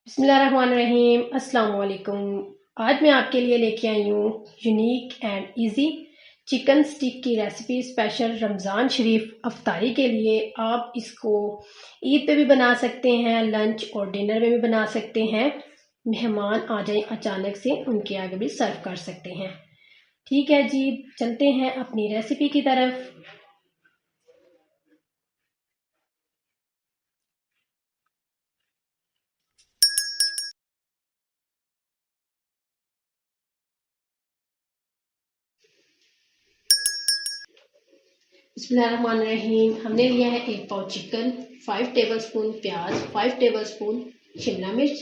बिस्मिल्लाहिर्रहमानिर्रहीम। अस्सलाम वालेकुम। आज मैं आपके लिए लेके आई हूँ unique and easy chicken stick की रेसिपी। स्पेशल रमज़ान शरीफ अफ्तारी के लिए आप इसको ईद पे भी बना सकते हैं, लंच और डिनर में भी बना सकते हैं। मेहमान आ जाए अचानक से, उनके आगे भी सर्व कर सकते हैं। ठीक है जी, चलते हैं अपनी रेसिपी की तरफ। बिस्मिल्लाहिर्रहमानिर्रहीम। हमने लिया है 1 पाव चिकन, 5 टेबलस्पून प्याज, 5 टेबलस्पून शिमला मिर्च,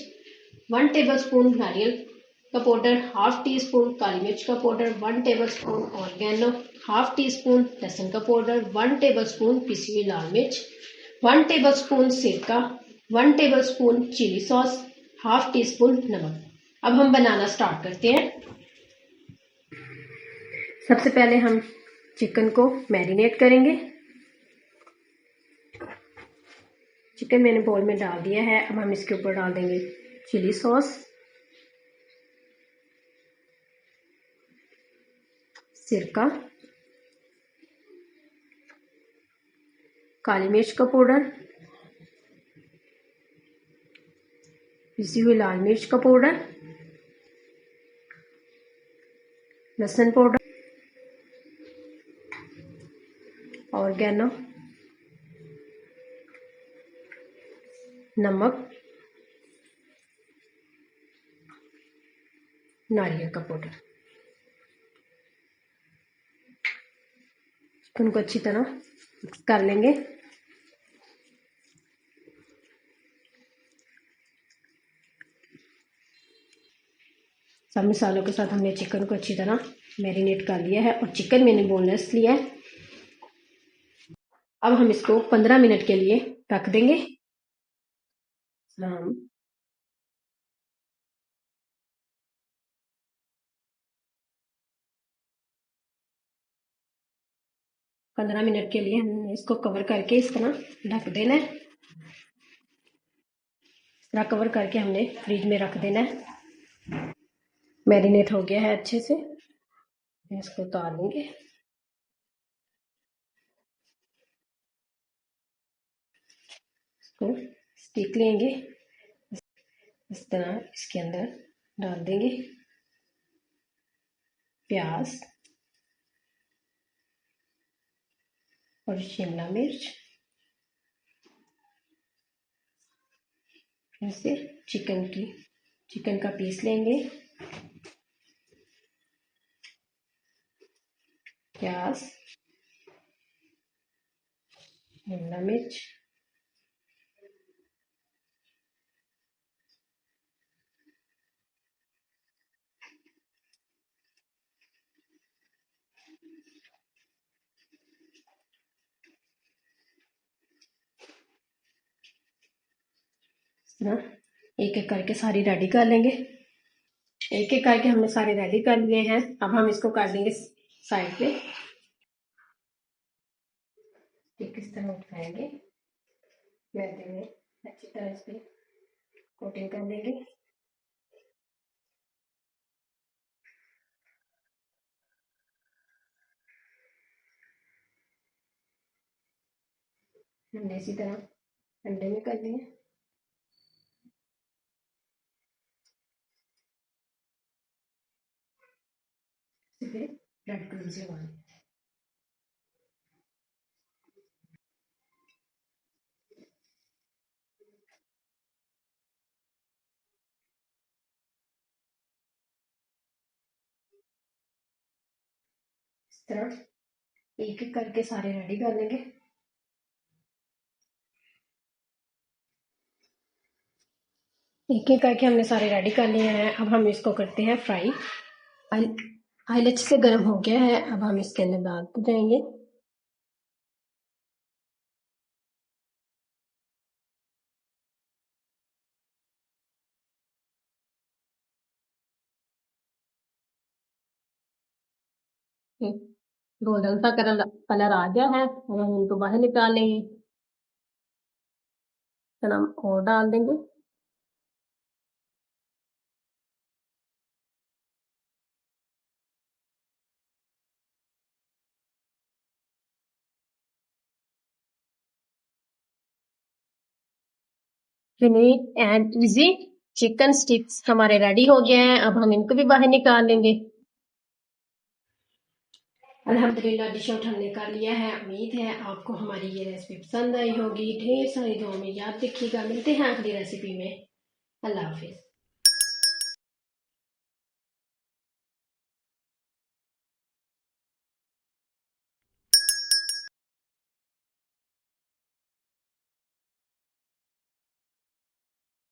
1 टेबलस्पून नारियल का पाउडर, हाफ टी स्पून काली मिर्च का powder, 1 tablespoon oregano, half tea spoon लहसुन का पाउडर, 1 टेबलस्पून पिसी हुई लाल मिर्च, 1 टेबलस्पून सिरका, 1 tablespoon chilli sauce, half teaspoon नमक। अब हम बनाना स्टार्ट करते हैं। सबसे पहले हम चिकन को मैरिनेट करेंगे। चिकन मैंने बोल में डाल दिया है। अब हम इसके ऊपर डाल देंगे चिली सॉस, सिरका, काली मिर्च का पाउडर, पिसी हुई लाल मिर्च का पाउडर, लहसुन पाउडर, ऑरिगेनो, नमक, नारियल का पाउडर। चिकन को अच्छी तरह मिक्स कर लेंगे। सब मसालों के साथ हमने चिकन को अच्छी तरह मैरिनेट कर लिया है और चिकन मैंने बोनलेस लिया है। अब हम इसको 15 मिनट के लिए रख देंगे। हम 15 मिनट के लिए हमने इसको कवर करके इस तरह ढक देना है। इस तरह कवर करके हमने फ्रिज में रख देना है। मैरिनेट हो गया है अच्छे से, इसको उतार लेंगे। इसको स्टिक लेंगे, इस तरह इसके अंदर डाल देंगे प्याज और शिमला मिर्च। फिर से चिकन का पीस लेंगे, प्याज, शिमला मिर्च, ना एक एक करके सारी रेडी कर लेंगे। एक एक करके हमने सारे रेडी कर लिए हैं। अब हम इसको कर देंगे साइड पे। किस तरह उठाएंगे, मैदे में अच्छी तरह इस पे कोटिंग कर लेंगे। हमने इसी तरह अंडे में कर दिए। ब्रेड क्रम्स लगाने, इस तरह एक एक करके सारे रेडी कर लेंगे। एक एक करके हमने सारे रेडी कर लिए हैं। अब हम इसको करते हैं फ्राई। ऑयल अच्छे से गर्म हो गया है। अब हम इसके अंदर डालते जाएंगे गोल्डन सा कलर आ गया है। अब हम इनको बाहर निकाल लेंगे। और डाल देंगे finite and easy chicken sticks हमारे रेडी हो गए हैं। अब हम इनको भी बाहर निकाल लेंगे। अल्हम्दुलिल्लाह डिश आउट हमने कर लिया है। उम्मीद है आपको हमारी ये रेसिपी पसंद आई होगी। ढेर सारी दुआ में याद रखिएगा। मिलते हैं अगली रेसिपी में। अल्लाह हाफिज।